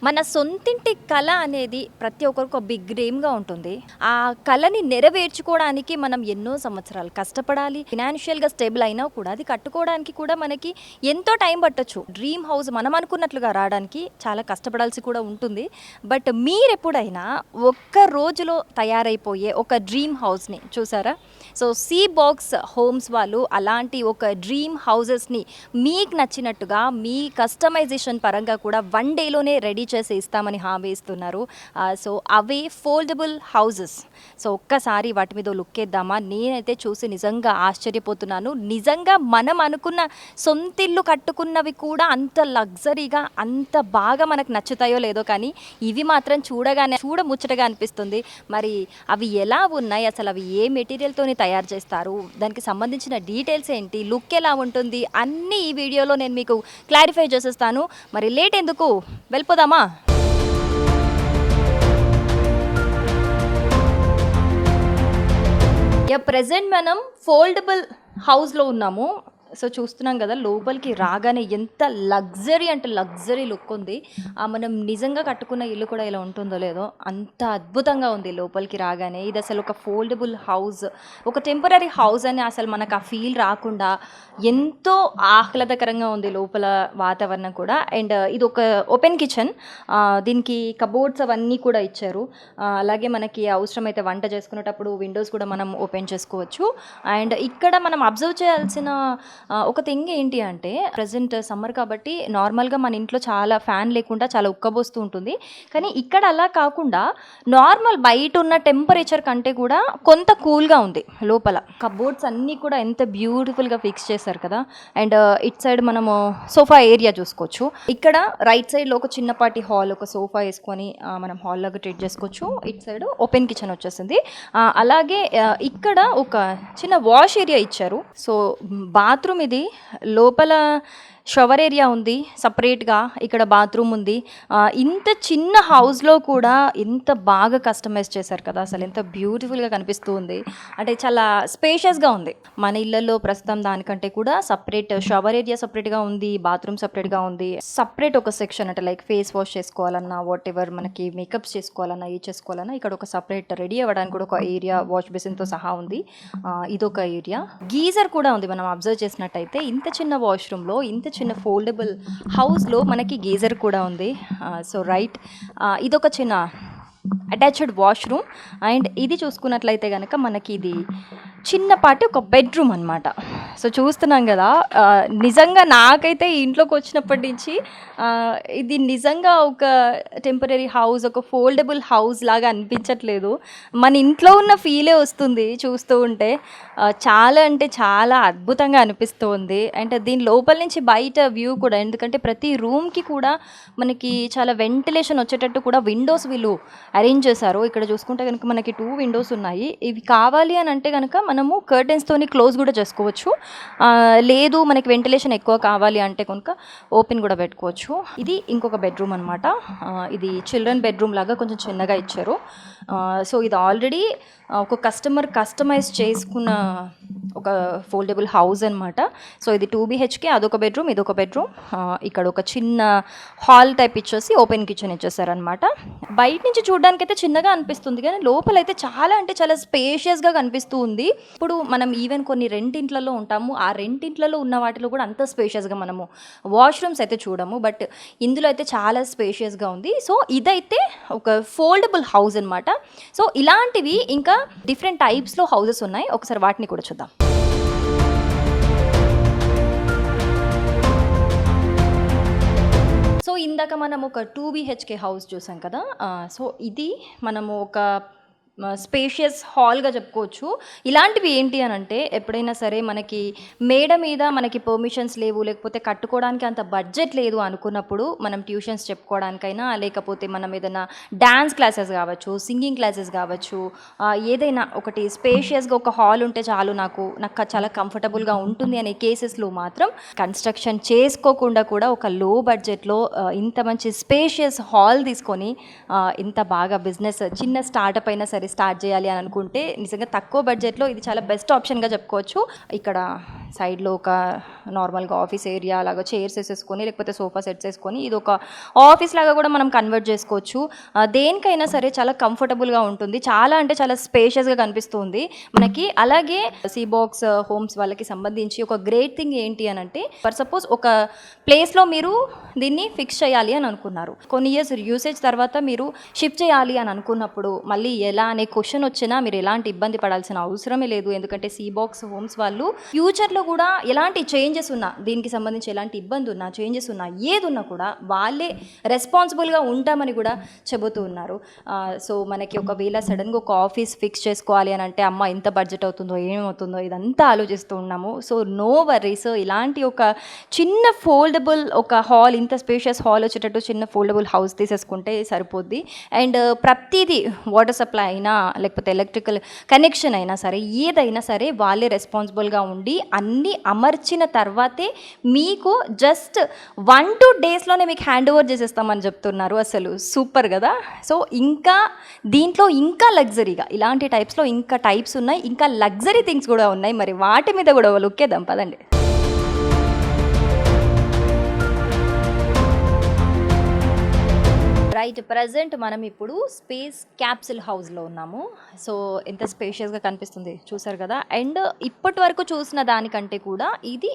మన సొంతింటి కళ అనేది ప్రతి ఒక్కరికి ఒక బిగ్ డ్రీమ్గా ఉంటుంది. ఆ కళని నెరవేర్చుకోవడానికి మనం ఎన్నో సంవత్సరాలు కష్టపడాలి. ఫినాన్షియల్గా స్టేబుల్ అయినా కూడా అది కట్టుకోవడానికి కూడా మనకి ఎంతో టైం పట్టొచ్చు. డ్రీమ్ హౌస్ మనం అనుకున్నట్లుగా రావడానికి చాలా కష్టపడాల్సి కూడా ఉంటుంది. బట్ మీరు ఎప్పుడైనా ఒక్క రోజులో తయారైపోయే ఒక డ్రీమ్ హౌస్ని చూసారా? సో సీ బాక్స్ హోమ్స్ వాళ్ళు అలాంటి ఒక డ్రీమ్ హౌసెస్ని మీకు నచ్చినట్టుగా మీ కస్టమైజేషన్ పరంగా కూడా వన్ డేలోనే రెడీ చేసి ఇస్తామని హామీ ఇస్తున్నారు. సో అవే ఫోల్డబుల్ హౌసెస్. సో ఒక్కసారి వాటి మీద లుక్ వేద్దామా? నేనైతే చూసి నిజంగా ఆశ్చర్యపోతున్నాను. నిజంగా మనం అనుకున్న సొంతిల్లు కట్టుకున్నవి కూడా అంత లగ్జరీగా అంత బాగా మనకు నచ్చుతాయో లేదో, కానీ ఇవి మాత్రం చూడగానే చూడముచ్చటగా అనిపిస్తుంది. మరి అవి ఎలా ఉన్నాయి, అసలు అవి ఏ మెటీరియల్తోని తయారు చేస్తారు, దానికి సంబంధించిన డీటెయిల్స్ ఏంటి, లుక్ ఎలా ఉంటుంది, అన్నీ ఈ వీడియోలో నేను మీకు క్లారిఫై చేసేస్తాను. మరి లేట్ ఎందుకు, వెళ్ళిపోదామా? ప్రెజెంట్ మనం ఫోల్డబుల్ హౌస్లో ఉన్నాము. సో చూస్తున్నాం కదా, లోపలికి రాగానే ఎంత లగ్జరీ అంటే లగ్జరీ లుక్ ఉంది. మనం నిజంగా కట్టుకున్న ఇల్లు కూడా ఇలా ఉంటుందో లేదో అంత అద్భుతంగా ఉంది లోపలికి రాగానే. ఇది అసలు ఒక ఫోల్డబుల్ హౌస్, ఒక టెంపరీ హౌస్ అని అసలు మనకు ఆ ఫీల్ రాకుండా ఎంతో ఆహ్లాదకరంగా ఉంది లోపల వాతావరణం కూడా. అండ్ ఇది ఒక ఓపెన్ కిచెన్, దీనికి కబోర్డ్స్ అవన్నీ కూడా ఇచ్చారు. అలాగే మనకి అవసరమైతే వంట చేసుకునేటప్పుడు విండోస్ కూడా మనం ఓపెన్ చేసుకోవచ్చు. అండ్ ఇక్కడ మనం అబ్జర్వ్ చేయాల్సిన ఒక థింగ్ ఏంటి అంటే, ప్రజెంట్ సమ్మర్ కాబట్టి నార్మల్గా మన ఇంట్లో చాలా ఫ్యాన్ లేకుండా చాలా ఉక్కబోస్తూ ఉంటుంది. కానీ ఇక్కడ అలా కాకుండా నార్మల్ బయట ఉన్న టెంపరేచర్ కంటే కూడా కొంత కూల్గా ఉంది లోపల. కబోర్డ్స్ అన్నీ కూడా ఎంత బ్యూటిఫుల్గా ఫిక్స్ చేశారు కదా. అండ్ ఇట్ సైడ్ మనము సోఫా ఏరియా చూసుకోవచ్చు. ఇక్కడ రైట్ సైడ్లో ఒక చిన్నపాటి హాల్, ఒక సోఫా వేసుకొని మనం హాల్ లాగా ట్రీట్ చేసుకోవచ్చు. ఇట్ సైడ్ ఓపెన్ కిచెన్ వచ్చేసింది. అలాగే ఇక్కడ ఒక చిన్న వాష్ ఏరియా ఇచ్చారు. సో బాత్రూమ్ ఇది, లోపల షవర్ ఏరియా ఉంది సపరేట్గా, ఇక్కడ బాత్రూమ్ ఉంది. ఇంత చిన్న హౌస్లో కూడా ఎంత బాగా కస్టమైజ్ చేశారు కదా, అసలు ఎంత బ్యూటిఫుల్గా కనిపిస్తూ ఉంది. అంటే చాలా స్పేషియస్గా ఉంది. మన ఇళ్ళల్లో ప్రస్తుతం దానికంటే కూడా సపరేట్ షవర్ ఏరియా సపరేట్గా ఉంది, బాత్రూమ్ సపరేట్గా ఉంది. సపరేట్ ఒక సెక్షన్ అంటే లైక్ ఫేస్ వాష్ చేసుకోవాలన్నా, వాట్ ఎవర్ మనకి మేకప్స్ చేసుకోవాలన్నా, ఏ చేసుకోవాలన్నా ఇక్కడ ఒక సపరేట్ రెడీ అవ్వడానికి కూడా ఒక ఏరియా వాష్ బేసిన్తో సహా ఉంది. ఇదొక ఏరియా. గీజర్ కూడా ఉంది. మనం అబ్జర్వ్ చేసినట్టయితే ఇంత చిన్న వాష్రూమ్లో, ఇంత చిన్న ఫోల్డబుల్ హౌస్లో మనకి గీజర్ కూడా ఉంది. సో రైట్, ఇదొక చిన్న అటాచ్డ్ వాష్రూమ్. అండ్ ఇది చూసుకున్నట్లయితే కనుక మనకి ఇది చిన్నపాటి ఒక బెడ్రూమ్ అనమాట. సో చూస్తున్నాం కదా, నిజంగా నాకైతే ఇంట్లోకి వచ్చినప్పటి నుంచి ఇది నిజంగా ఒక టెంపరీ హౌస్, ఒక ఫోల్డబుల్ హౌస్ లాగా అనిపించట్లేదు. మన ఇంట్లో ఉన్న ఫీలే వస్తుంది చూస్తూ ఉంటే. చాలా అంటే చాలా అద్భుతంగా అనిపిస్తుంది. అండ్ దీని లోపల నుంచి బయట వ్యూ కూడా, ఎందుకంటే ప్రతి రూమ్కి కూడా మనకి చాలా వెంటిలేషన్ వచ్చేటట్టు కూడా విండోస్ వీళ్ళు అరేంజ్ చేశారు. ఇక్కడ చూసుకుంటే కనుక మనకి 2 విండోస్ ఉన్నాయి. ఇవి కావాలి అని అంటే కనుక మనము కర్టెన్స్తోని క్లోజ్ కూడా చేసుకోవచ్చు. లేదు మనకి వెంటిలేషన్ ఎక్కువ కావాలి అంటే కనుక ఓపెన్ కూడా పెట్టుకోవచ్చు. ఇది ఇంకొక బెడ్రూమ్ అనమాట. ఇది చిల్డ్రన్ బెడ్రూమ్ లాగా కొంచెం చిన్నగా ఇచ్చారు. సో ఇది ఆల్రెడీ ఒక కస్టమర్ కస్టమైజ్ చేసుకున్న ఒక ఫోల్డబుల్ హౌస్ అనమాట. సో ఇది 2 BHK, అదొక బెడ్రూమ్, ఇదొక బెడ్రూమ్. ఇక్కడ ఒక చిన్న హాల్ టైప్ ఇచ్చేసి ఓపెన్ కిచెన్ ఇచ్చేసారనమాట. బయట నుంచి చూడడానికి అయితే చిన్నగా అనిపిస్తుంది, కానీ లోపలైతే చాలా అంటే చాలా స్పేషియస్గా కనిపిస్తూ ఉంది. ఇప్పుడు మనం ఈవెన్ కొన్ని రెంటింట్లలో ఉంటాము, ఆ రెంటింట్లలో ఉన్న వాటిలో కూడా అంత స్పేషియస్గా మనము వాష్రూమ్స్ అయితే చూడము. బట్ ఇందులో అయితే చాలా స్పేషియస్గా ఉంది. సో ఇదైతే ఒక ఫోల్డబుల్ హౌస్ అనమాట. సో ఇలాంటివి ఇంకా డిఫరెంట్ టైప్స్లో హౌసెస్ ఉన్నాయి. ఒకసారి వాటిని కూడా చూద్దాం. సో ఇందాక మనం ఒక 2 BHK హౌస్ చూసాం కదా. సో ఇది మనము ఒక స్పేషియస్ హాల్గా చెప్పుకోవచ్చు. ఇలాంటివి ఏంటి అని అంటే, ఎప్పుడైనా సరే మనకి మేడ మీద మనకి పర్మిషన్స్ లేవు, లేకపోతే కట్టుకోవడానికి అంత బడ్జెట్ లేదు అనుకున్నప్పుడు మనం ట్యూషన్స్ చెప్పుకోవడానికైనా, లేకపోతే మనం ఏదైనా డ్యాన్స్ క్లాసెస్ కావచ్చు, సింగింగ్ క్లాసెస్ కావచ్చు, ఏదైనా ఒకటి స్పేషియస్గా ఒక హాల్ ఉంటే చాలు, నాకు చాలా కంఫర్టబుల్గా ఉంటుంది అనే కేసెస్లో మాత్రం కన్స్ట్రక్షన్ చేసుకోకుండా కూడా ఒక లో బడ్జెట్లో ఇంత మంచి స్పేషియస్ హాల్ తీసుకొని ఇంత బాగా బిజినెస్ చిన్న స్టార్టప్ అయినా సరే స్టార్ట్ చేయాలి అని అనుకుంటే నిజంగా తక్కువ బడ్జెట్లో ఇది చాలా బెస్ట్ ఆప్షన్గా చెప్పుకోవచ్చు. ఇక్కడ సైడ్లో ఒక నార్మల్గా ఆఫీస్ ఏరియా లాగా చైర్స్ వేసేసుకొని లేకపోతే సోఫా సెట్స్ వేసుకొని ఇది ఒక ఆఫీస్ లాగా కూడా మనం కన్వర్ట్ చేసుకోవచ్చు. దేనికైనా సరే చాలా కంఫర్టబుల్గా ఉంటుంది, చాలా అంటే చాలా స్పేషియస్గా కనిపిస్తుంది మనకి. అలాగే సీబాక్స్ హోమ్స్ వాళ్ళకి సంబంధించి ఒక గ్రేట్ థింగ్ ఏంటి అని అంటే, ఫర్ సపోజ్ ఒక ప్లేస్లో మీరు దీన్ని ఫిక్స్ చేయాలి అని అనుకున్నారు, కొన్ని ఇయర్స్ యూసేజ్ తర్వాత మీరు షిఫ్ట్ చేయాలి అని అనుకున్నప్పుడు మళ్ళీ ఎలా అనే క్వశ్చన్ వచ్చినా మీరు ఎలాంటి ఇబ్బంది పడాల్సిన అవసరమే లేదు. ఎందుకంటే సీబాక్స్ హోమ్స్ వాళ్ళు ఫ్యూచర్లో కూడా ఎలాంటి చేంజెస్ ఉన్నా, దీనికి సంబంధించి ఎలాంటి ఇబ్బంది ఉన్నా, చేంజెస్ ఉన్నా, ఏది ఉన్నా కూడా వాళ్ళే రెస్పాన్సిబుల్గా ఉంటామని కూడా చెబుతూ ఉన్నారు. సో మనకి ఒకవేళ సడన్గా ఒక ఆఫీస్ ఫిక్స్ చేసుకోవాలి అని అంటే అమ్మ ఎంత బడ్జెట్ అవుతుందో ఏమవుతుందో ఇదంతా ఆలోచిస్తూ ఉన్నాము. సో నో వరీస్, ఇలాంటి ఒక చిన్న ఫోల్డబుల్ ఒక హాల్, ఇంత స్పేషియస్ హాల్ వచ్చేటట్టు చిన్న ఫోల్డబుల్ హౌస్ తీసేసుకుంటే సరిపోద్ది. అండ్ ప్రతిదీ వాటర్ సప్లై అయినా లేకపోతే ఎలక్ట్రికల్ కనెక్షన్ అయినా సరే ఏదైనా సరే వాళ్ళే రెస్పాన్సిబుల్గా ఉండి అన్నీ అమర్చిన తర్వాతే మీకు జస్ట్ 1-2 డేస్లోనే మీకు హ్యాండ్ ఓవర్ చేసేస్తామని చెప్తున్నారు. అసలు సూపర్ కదా. సో ఇంకా దీంట్లో ఇంకా లగ్జరీగా ఇలాంటి టైప్స్లో ఇంకా టైప్స్ ఉన్నాయి, ఇంకా లగ్జరీ థింగ్స్ కూడా ఉన్నాయి. మరి వాటి మీద కూడా లుక్కేద్దాం పదండి. రైట్, ప్రజెంట్ మనం ఇప్పుడు స్పేస్ క్యాప్సిల్ హౌస్లో ఉన్నాము. సో ఎంత స్పేషియస్గా కనిపిస్తుంది చూసారు కదా. అండ్ ఇప్పటి వరకు చూసిన దానికంటే కూడా ఇది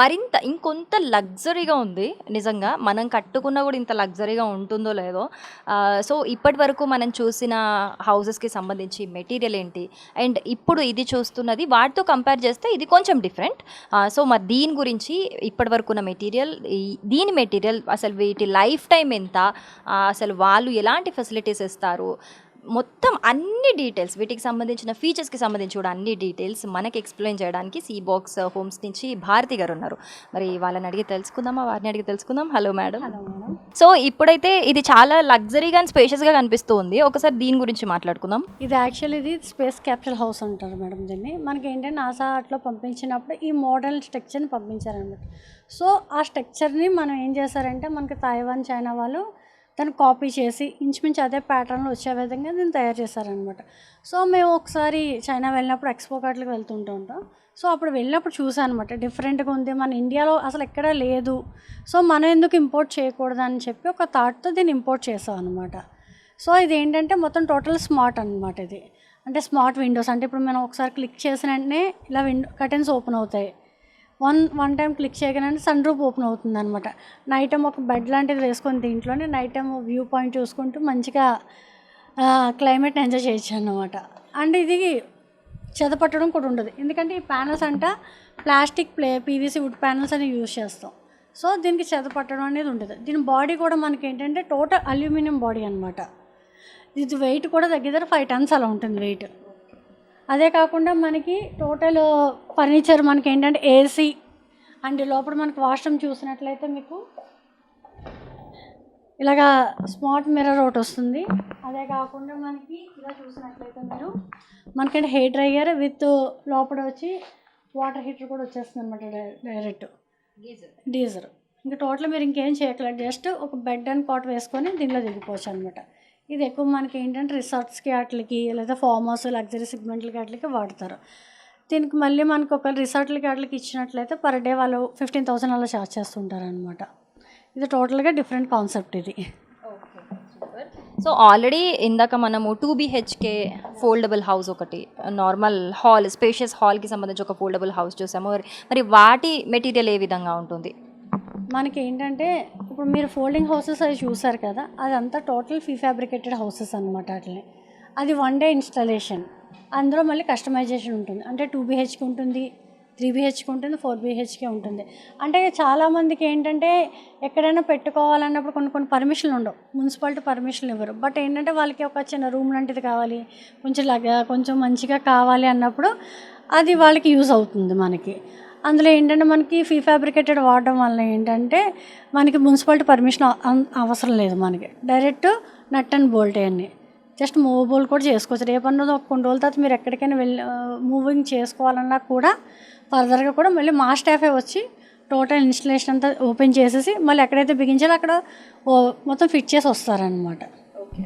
మరింత ఇంకొంత లగ్జరీగా ఉంది. నిజంగా మనం కట్టుకున్నా కూడా ఇంత లగ్జరీగా ఉంటుందో లేదో. సో ఇప్పటి వరకు మనం చూసిన హౌసెస్కి సంబంధించి మెటీరియల్ ఏంటి అండ్ ఇప్పుడు ఇది చూస్తున్నది వాటితో కంపేర్ చేస్తే ఇది కొంచెం డిఫరెంట్. సో మరి దీని గురించి ఇప్పటి వరకు ఉన్న మెటీరియల్, దీని మెటీరియల్ అసలు వీటి లైఫ్ టైం ఎంత, అసలు వాళ్ళు ఎలాంటి ఫెసిలిటీస్ ఇస్తారు, మొత్తం అన్ని డీటెయిల్స్, వీటికి సంబంధించిన ఫీచర్స్కి సంబంధించి కూడా అన్ని డీటెయిల్స్ మనకి ఎక్స్ప్లెయిన్ చేయడానికి సీబాక్స్ హోమ్స్ నుంచి భారతి గారు ఉన్నారు. మరి వాళ్ళని అడిగి తెలుసుకుందామా, వారిని అడిగి తెలుసుకుందాం. Hello madam. సో ఇప్పుడైతే ఇది చాలా లగ్జరీగా అండ్ స్పేషియస్గా కనిపిస్తుంది. ఒకసారి దీని గురించి మాట్లాడుకుందాం. ఇది యాక్చువల్లీ ఇది స్పేస్ క్యాప్సూల్ హౌస్ అంటారు మేడం దీన్ని. మనకి ఏంటంటే నాసా అట్లా పంపించినప్పుడు ఈ మోడల్ స్ట్రక్చర్ని పంపించారనమాట. సో ఆ స్ట్రక్చర్ని మనం ఏం చేశారంటే మనకి తైవాన్, చైనా వాళ్ళు దాన్ని కాపీ చేసి ఇంచుమించు అదే ప్యాటర్న్లో వచ్చే విధంగా దీన్ని తయారు చేశారనమాట. సో మేము ఒకసారి చైనా వెళ్ళినప్పుడు ఎక్స్పో కార్ట్లకు వెళ్తుంటూ ఉంటాం. సో అప్పుడు వెళ్ళినప్పుడు చూసాను అనమాట, డిఫరెంట్గా ఉంది, మన ఇండియాలో అసలు ఎక్కడా లేదు, సో మనం ఎందుకు ఇంపోర్ట్ చేయకూడదు అని చెప్పి ఒక థాట్తో దీన్ని ఇంపోర్ట్ చేసాం అనమాట. సో ఇది ఏంటంటే మొత్తం టోటల్ స్మార్ట్ అనమాట. ఇది అంటే స్మార్ట్ విండోస్, అంటే ఇప్పుడు మనం ఒకసారి క్లిక్ చేసిన వెంటనే ఇలా కర్టెన్స్ ఓపెన్ అవుతాయి. వన్ టైం క్లిక్ చేయగానే సన్ రూఫ్ ఓపెన్ అవుతుంది అనమాట. నైట్ టైం ఒక బెడ్ లాంటిది వేసుకొని దీంట్లోనే నైట్ టైం వ్యూ పాయింట్ చూసుకుంటూ మంచిగా క్లైమేట్ని ఎంజాయ్ చేయొచ్చు అన్నమాట. అండ్ ఇది చెదపట్టడం కూడా ఉండదు, ఎందుకంటే ఈ ప్యానల్స్ అంట ప్లాస్టిక్ పీవీసీ వుడ్ ప్యానల్స్ అని యూజ్ చేస్తాం. సో దీనికి చెదపట్టడం అనేది ఉండదు. దీని బాడీ కూడా మనకి ఏంటంటే టోటల్ అల్యూమినియం బాడీ అనమాట. ఇది వెయిట్ కూడా దగ్గర 5 tons అలా ఉంటుంది వెయిట్. అదే కాకుండా మనకి టోటల్ ఫర్నిచర్ మనకి ఏంటంటే ఏసీ అండ్ లోపల మనకి వాష్రూమ్ చూసినట్లయితే మీకు ఇలాగా స్మార్ట్ మిర్రర్ ఒకటి వస్తుంది. అదే కాకుండా మనకి ఇలా చూసినట్లయితే మీరు మనకంటే హెయిర్ డ్రైయర్ విత్ లోపల వచ్చి వాటర్ హీటర్ కూడా వచ్చేస్తుంది అనమాట, డైరెక్ట్ గీజర్. ఇంకా టోటల్ మీరు ఇంకేం చేయట్లేదు, జస్ట్ ఒక బెడ్ అండ్ కాట్ వేసుకొని దీనిలో దిగిపోవచ్చు అనమాట. ఇది ఎక్కువ మనకి ఏంటంటే రిసార్ట్స్కి వాటికి లేదా ఫామ్ హౌస్ లగ్జరీ సెగ్మెంట్లకి వాటికి వాడతారు. దీనికి మళ్ళీ మనకు ఒక రిసార్ట్లకి వాటికి ఇచ్చినట్లయితే పర్ డే వాళ్ళు 15,000 అలా ఛార్జ్ చేస్తుంటారు అనమాట. ఇది టోటల్గా డిఫరెంట్ కాన్సెప్ట్ ఇది. సో ఆల్రెడీ ఇందాక మనము 2 BHK ఫోల్డబుల్ హౌస్ ఒకటి, నార్మల్ హాల్ స్పేషియస్ హాల్కి సంబంధించి ఒక ఫోల్డబుల్ హౌస్ చూసాము. మరి వాటి మెటీరియల్ ఏ విధంగా ఉంటుంది? మనకి ఏంటంటే ఇప్పుడు మీరు ఫోల్డింగ్ హౌసెస్ అవి చూసారు కదా, అదంతా టోటల్ ఫ్యాబ్రికేటెడ్ హౌసెస్ అనమాట. అట్లనే అది 1 day ఇన్స్టాలేషన్, అందులో మళ్ళీ కస్టమైజేషన్ ఉంటుంది. అంటే 2 BHK ఉంటుంది, 3 BHK ఉంటుంది, 4 BHK ఉంటుంది. అంటే చాలామందికి ఏంటంటే ఎక్కడైనా పెట్టుకోవాలన్నప్పుడు కొన్ని పర్మిషన్లు ఉండవు, మున్సిపాలిటీ పర్మిషన్లు ఇవ్వరు. బట్ ఏంటంటే వాళ్ళకి ఒక చిన్న రూమ్ లాంటిది కావాలి, కొంచెం మంచిగా కావాలి అన్నప్పుడు అది వాళ్ళకి యూజ్ అవుతుంది మనకి. అందులో ఏంటంటే మనకి ఫ్యాబ్రికేటెడ్ వాడడం వల్ల ఏంటంటే మనకి మున్సిపాలిటీ పర్మిషన్ అవసరం లేదు. మనకి డైరెక్ట్ నట్ అండ్ బోల్ట్ అన్నీ జస్ట్ మూవబుల్ కూడా చేసుకోవచ్చు. రేపన్నది ఒక కొన్ని రోజుల తర్వాత మీరు ఎక్కడికైనా మూవింగ్ చేసుకోవాలన్నా కూడా ఫర్దర్గా కూడా మళ్ళీ మా స్టాఫే వచ్చి టోటల్ ఇన్స్టలేషన్ అంతా ఓపెన్ చేసేసి మళ్ళీ ఎక్కడైతే బిగించాలో అక్కడ మొత్తం ఫిట్ చేసి వస్తారనమాట.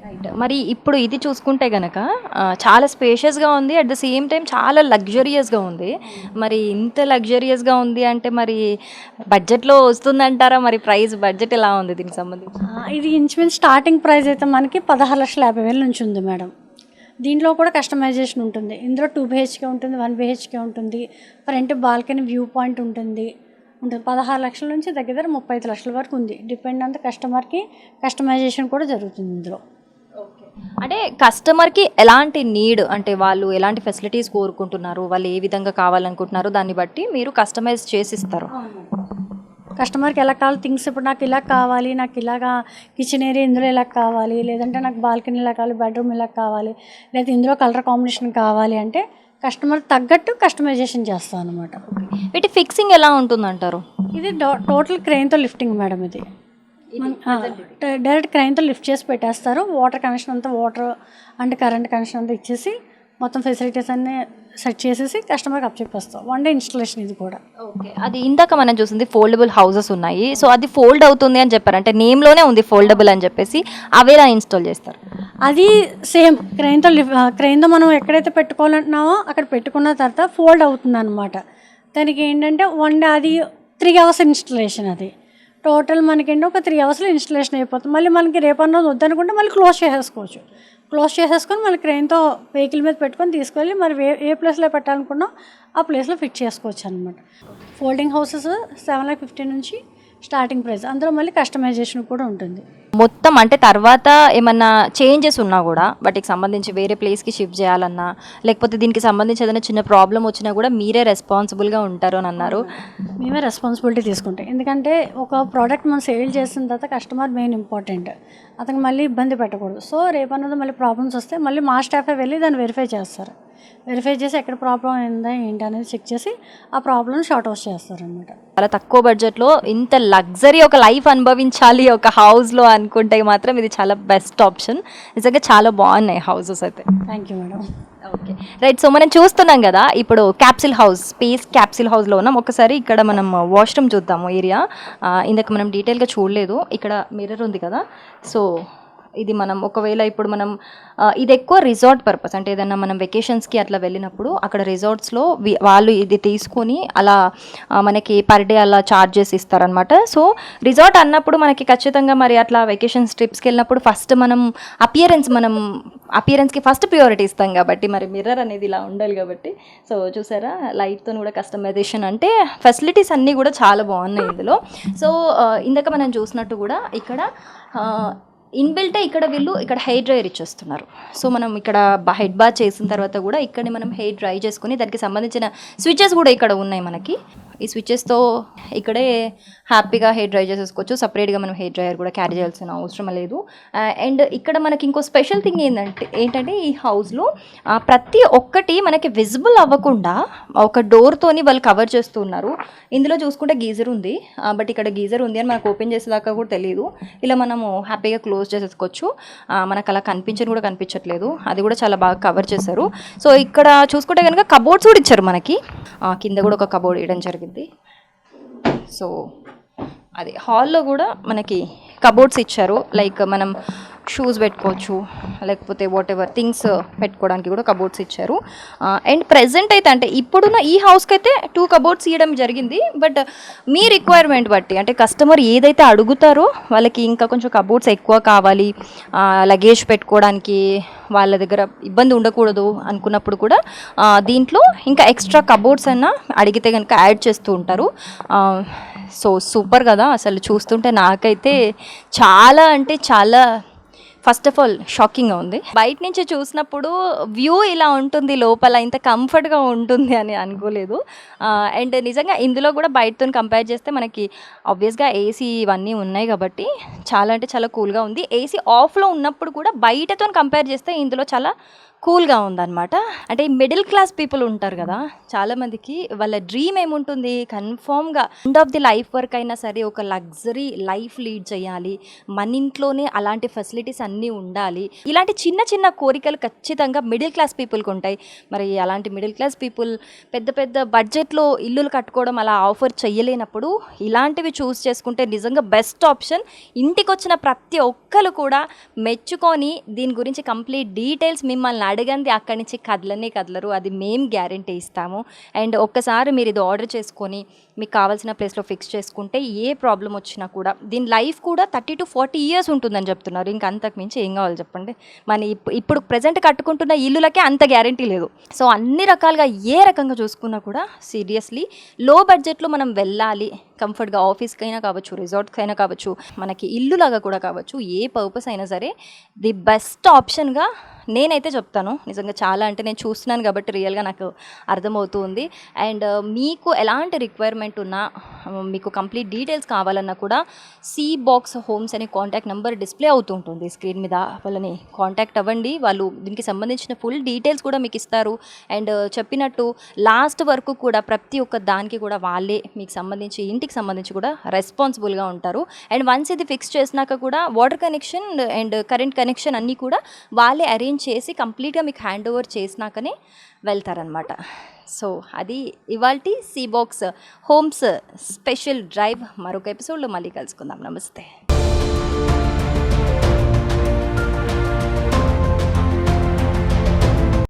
రైట్. మరి ఇప్పుడు ఇది చూసుకుంటే గనక చాలా స్పేషియస్‌గా ఉంది. అట్ ద సేమ్ టైమ్ చాలా లగ్జరియస్‌గా ఉంది. మరి ఇంత లగ్జరియస్‌గా ఉంది అంటే మరి బడ్జెట్‌లో వస్తుందంటారా? మరి ప్రైస్ బడ్జెట్ ఎలా ఉంది దీనికి సంబంధించి? ఇది ఇంచుమించు స్టార్టింగ్ ప్రైస్ అయితే మనకి 16,50,000 నుంచి ఉంది మేడం. దీంట్లో కూడా కస్టమైజేషన్ ఉంటుంది. ఇందులో 2 BHK ఉంటుంది, 1 BHK ఉంటుంది, ఫ్రంట్ బాల్కనీ వ్యూ పాయింట్ ఉంటుంది. 16 లక్షల నుంచి దగ్గర దగ్గర 35 లక్షల వరకు ఉంది. డిపెండ్ ఆన్ ద కస్టమర్కి కస్టమైజేషన్ కూడా జరుగుతుంది ఇందులో. అంటే కస్టమర్‌కి ఎలాంటి నీడ్ అంటే వాళ్ళు ఎలాంటి ఫెసిలిటీస్ కోరుకుంటున్నారు? వాళ్ళు ఏ విధంగా కావాలనుకుంటున్నారో దాన్ని బట్టి మీరు కస్టమైజ్ చేసిస్తారు. కస్టమర్కి ఎలా కావాలి థింగ్స్, ఇప్పుడు నాకు ఇలా కావాలి, నాకు ఇలాగా కిచెన్ ఏరియా ఇందులో ఇలా కావాలి, లేదంటే నాకు బాల్కనీ ఇలా కావాలి, బెడ్రూమ్ ఇలా కావాలి, లేదా ఇందులో కలర్ కాంబినేషన్ కావాలి అంటే కస్టమర్ తగ్గట్టు కస్టమైజేషన్ చేస్తాం అనమాట. వీటి ఫిక్సింగ్ ఎలా ఉంటుందంటారు? ఇది టోటల్ క్రెయిన్తో లిఫ్టింగ్ మేడం. ఇది డైరెక్ట్ క్రెయిన్తో లిఫ్ట్ చేసి పెట్టేస్తారు. వాటర్ కనెక్షన్ అంతా, వాటర్ అండ్ కరెంట్ కనెక్షన్ అంతా ఇచ్చేసి మొత్తం ఫెసిలిటీస్ అన్నీ సెట్ చేసేసి కస్టమర్కి అప్ చెప్పేస్తాం. 1 డే ఇన్స్టలేషన్ ఇది కూడా. ఓకే. అది ఇందాక మనం చూసింది ఫోల్డబుల్ హౌసెస్ ఉన్నాయి. సో అది ఫోల్డ్ అవుతుంది అని చెప్పారు, అంటే నేమ్లోనే ఉంది ఫోల్డబుల్ అని చెప్పేసి. అవి ఎలా ఇన్స్టాల్ చేస్తారు? అది సేమ్ క్రెయిన్తో మనం ఎక్కడైతే పెట్టుకోవాలంటున్నామో అక్కడ పెట్టుకున్న తర్వాత ఫోల్డ్ అవుతుంది అనమాట. దానికి ఏంటంటే 1 డే, అది 3 అవర్స్ ఇన్స్టలేషన్. అది టోటల్ మనకేంటో ఒక 3 అవర్స్లో ఇన్స్టలేషన్ అయిపోతుంది. మళ్ళీ మనకి రేపన్న రోజు వద్దనుకుంటే మళ్ళీ క్లోజ్ చేసేసుకోవచ్చు. క్లోజ్ చేసేసుకొని మళ్ళీ క్రెయిన్తో వెహికల్ మీద పెట్టుకొని తీసుకెళ్ళి మరి ఏ ప్లేస్లో పెట్టాలనుకున్నా ఆ ప్లేస్లో ఫిట్ చేసుకోవచ్చు అనమాట. ఫోల్డింగ్ హౌసెస్ 7,50,000 నుంచి స్టార్టింగ్ ప్రైస్. అందులో మళ్ళీ కస్టమైజేషన్ కూడా ఉంటుంది. మొత్తం అంటే తర్వాత ఏమన్నా చేంజెస్ ఉన్నా కూడా వాటికి సంబంధించి వేరే ప్లేస్కి షిఫ్ట్ చేయాలన్నా, లేకపోతే దీనికి సంబంధించి ఏదైనా చిన్న ప్రాబ్లం వచ్చినా కూడా మీరే రెస్పాన్సిబుల్గా ఉంటారు అని అన్నారు. మేమే రెస్పాన్సిబిలిటీ తీసుకుంటాం. ఎందుకంటే ఒక ప్రోడక్ట్ మనం సేల్ చేసిన తర్వాత కస్టమర్ మెయిన్ ఇంపార్టెంట్. అతనికి మళ్ళీ ఇబ్బంది పెట్టకూడదు. సో రేపన్నది మళ్ళీ ప్రాబ్లమ్స్ వస్తే మళ్ళీ మా స్టాఫే వెళ్ళి దాన్ని వెరిఫై చేస్తారు. వెరిఫై చేసి ఎక్కడ ప్రాబ్లం అయిందా ఏంటి అనేది చెక్ చేసి ఆ ప్రాబ్లమ్ షార్ట్ అవుట్ చేస్తారనమాట. చాలా తక్కువ బడ్జెట్లో ఇంత లగ్జరీ ఒక లైఫ్ అనుభవించాలి ఒక హౌస్లో అనుకుంటే మాత్రం ఇది చాలా బెస్ట్ ఆప్షన్. నిజంగా చాలా బాగున్నాయి హౌసెస్ అయితే. Thank you madam. Okay, right. So మనం చూస్తున్నాం కదా ఇప్పుడు క్యాప్సిల్ హౌస్, స్పేస్ క్యాప్సిల్ హౌస్లో ఉన్నాం. ఒకసారి ఇక్కడ మనం వాష్రూమ్ చూద్దాము ఏరియా. ఇందాక మనం డీటెయిల్గా చూడలేదు. ఇక్కడ మిర్రర్ ఉంది కదా. సో ఇది మనం ఒకవేళ ఇప్పుడు మనం ఇది ఎక్కువ రిసార్ట్ పర్పస్, అంటే ఏదైనా మనం వెకేషన్స్కి అట్లా వెళ్ళినప్పుడు అక్కడ రిసార్ట్స్లో వాళ్ళు ఇది తీసుకొని అలా మనకి పర్ డే అలా ఛార్జెస్ ఇస్తారనమాట. సో రిసార్ట్ అన్నప్పుడు మనకి ఖచ్చితంగా మరి అట్లా వెకేషన్స్ ట్రిప్స్కి వెళ్ళినప్పుడు ఫస్ట్ మనం అపియరెన్స్కి ఫస్ట్ ప్రియారిటీ ఇస్తాం కాబట్టి మరి మిర్రర్ అనేది ఇలా ఉండాలి కాబట్టి. సో చూసారా, లైట్తో కూడా కస్టమైజేషన్, అంటే ఫెసిలిటీస్ అన్నీ కూడా చాలా బాగున్నాయి ఇందులో. సో ఇందాక మనం చూసినట్టు కూడా ఇక్కడ ఇన్బిల్టే ఇక్కడ వీళ్ళు ఇక్కడ హెయిర్ డ్రైయర్ ఇచ్చేస్తున్నారు. సో మనం ఇక్కడ హెడ్ బాత్ చేసిన తర్వాత కూడా ఇక్కడనే మనం హెయిర్ డ్రై చేసుకుని దానికి సంబంధించిన స్విచెస్ కూడా ఇక్కడ ఉన్నాయి మనకి. ఈ స్విచెస్తో ఇక్కడే హ్యాపీగా హెయిర్ డ్రై చేసేసుకోవచ్చు. సపరేట్గా మనం హెయిర్ డ్రైయర్ కూడా క్యారీ చేయాల్సిన అవసరం లేదు. అండ్ ఇక్కడ మనకి ఇంకో స్పెషల్ థింగ్ ఏంటంటే ఈ హౌస్లో ప్రతి ఒక్కటి మనకి విజిబుల్ అవ్వకుండా ఒక డోర్తోని వాళ్ళు కవర్ చేస్తున్నారు. ఇందులో చూసుకుంటే గీజర్ ఉంది, బట్ ఇక్కడ గీజర్ ఉంది అని మనకు ఓపెన్ చేసేదాకా కూడా తెలియదు. ఇలా మనము హ్యాపీగా క్లోజ్ చేసేసుకోవచ్చు. మనకు అలా కూడా కనిపించట్లేదు, అది కూడా చాలా బాగా కవర్ చేశారు. సో ఇక్కడ చూసుకుంటే కనుక కబోర్డ్స్ కూడా ఇచ్చారు మనకి. కింద కూడా ఒక కబోర్డ్ వేయడం జరిగింది. సో అది హాల్లో కూడా మనకి కబోర్డ్స్ ఇచ్చారు. లైక్ మనం షూస్ పెట్టుకోవచ్చు, లేకపోతే వాట్ ఎవర్ థింగ్స్ పెట్టుకోవడానికి కూడా కబోర్డ్స్ ఇచ్చారు. అండ్ ప్రెజెంట్ అయితే అంటే ఇప్పుడున్న ఈ హౌస్కి అయితే 2 కబోర్డ్స్ ఇవ్వడం జరిగింది. బట్ మీ రిక్వైర్మెంట్ బట్టి, అంటే కస్టమర్ ఏదైతే అడుగుతారో వాళ్ళకి ఇంకా కొంచెం కబోర్డ్స్ ఎక్కువ కావాలి, లగేజ్ పెట్టుకోవడానికి వాళ్ళ దగ్గర ఇబ్బంది ఉండకూడదు అనుకున్నప్పుడు కూడా దీంట్లో ఇంకా ఎక్స్ట్రా కబోర్డ్స్ అన్నా అడిగితే కనుక యాడ్ చేస్తూ ఉంటారు. సో సూపర్ కదా, అసలు చూస్తుంటే నాకైతే చాలా అంటే చాలా ఫస్ట్ ఆఫ్ ఆల్ షాకింగ్గా ఉంది. బయట నుంచి చూసినప్పుడు వ్యూ ఇలా ఉంటుంది, లోపల ఇంత కంఫర్ట్గా ఉంటుంది అని అనుకోలేదు. అండ్ నిజంగా ఇందులో కూడా బయటతో కంపేర్ చేస్తే మనకి ఆబ్వియస్గా ఏసీ ఇవన్నీ ఉన్నాయి కాబట్టి చాలా అంటే చాలా కూల్గా ఉంది. ఏసీ ఆఫ్లో ఉన్నప్పుడు కూడా బయటతో కంపేర్ చేస్తే ఇందులో చాలా కూల్గా ఉందన్నమాట. అంటే ఈ మిడిల్ క్లాస్ పీపుల్ ఉంటారు కదా, చాలామందికి వాళ్ళ డ్రీమ్ ఏముంటుంది, కన్ఫామ్గా ఎండ్ ఆఫ్ ది లైఫ్ వరకు అయినా సరే ఒక లగ్జరీ లైఫ్ లీడ్ చేయాలి, మన ఇంట్లోనే అలాంటి ఫెసిలిటీస్ అన్నీ ఉండాలి. ఇలాంటి చిన్న చిన్న కోరికలు ఖచ్చితంగా మిడిల్ క్లాస్ పీపుల్కి ఉంటాయి. మరి అలాంటి మిడిల్ క్లాస్ పీపుల్ పెద్ద పెద్ద బడ్జెట్లో ఇల్లులు కట్టుకోవడం అలా ఆఫర్ చేయలేనప్పుడు ఇలాంటివి చూస్ చేసుకుంటే నిజంగా బెస్ట్ ఆప్షన్. ఇంటికి వచ్చిన ప్రతి ఒక్కరు కూడా మెచ్చుకొని దీని గురించి కంప్లీట్ డీటెయిల్స్ మిమ్మల్ని అడగండి అక్కడి నుంచి కదలరు. అది మేము గ్యారంటీ ఇస్తాము. అండ్ ఒక్కసారి మీరు ఇది ఆర్డర్ చేసుకొని మీకు కావాల్సిన ప్లేస్లో ఫిక్స్ చేసుకుంటే ఏ ప్రాబ్లం వచ్చినా కూడా దీని లైఫ్ కూడా 30 to 40 years ఉంటుందని చెప్తున్నారు. ఇంకా అంతకు మించి ఏం కావాలి చెప్పండి. మన ఇప్పుడు ప్రజెంట్ కట్టుకుంటున్న ఇల్లులకే అంత గ్యారంటీ లేదు. సో అన్ని రకాలుగా ఏ రకంగా చూసుకున్నా కూడా సీరియస్లీ లో బడ్జెట్లో మనం వెళ్ళాలి, కంఫర్ట్గా ఆఫీస్కి అయినా కావచ్చు, రిసార్ట్కి అయినా కావచ్చు, మనకి ఇల్లులాగా కూడా కావచ్చు, ఏ పర్పస్ అయినా సరే ది బెస్ట్ ఆప్షన్గా నేనైతే చెప్తాను. నిజంగా చాలా అంటే నేను చూస్తున్నాను కాబట్టి రియల్గా నాకు అర్థమవుతుంది. అండ్ మీకు ఎలాంటి రిక్వైర్మెంట్ ఉన్నా, మీకు కంప్లీట్ డీటెయిల్స్ కావాలన్నా కూడా సీ బాక్స్ హోమ్స్ అనే కాంటాక్ట్ నెంబర్ డిస్ప్లే అవుతూ ఉంటుంది స్క్రీన్ మీద. వాళ్ళని కాంటాక్ట్ అవ్వండి, వాళ్ళు దీనికి సంబంధించిన ఫుల్ డీటెయిల్స్ కూడా మీకు ఇస్తారు. అండ్ చెప్పినట్టు లాస్ట్ వరకు కూడా ప్రతి ఒక్క దానికి కూడా వాళ్ళే మీకు సంబంధించి ఇంటికి సంబంధించి కూడా రెస్పాన్సిబుల్గా ఉంటారు. అండ్ వన్స్ ఇది ఫిక్స్ చేసినాక కూడా water connection and current connection అన్నీ కూడా వాళ్ళే అరేంజ్ చేసి కంప్లీట్గా మీకు హ్యాండ్ ఓవర్ చేసినాకనే వెళ్తారనమాట. సో అది ఇవాల్టి C box homes special drive. మరొక ఎపిసోడ్లో మళ్ళీ కలుసుకుందాం. నమస్తే.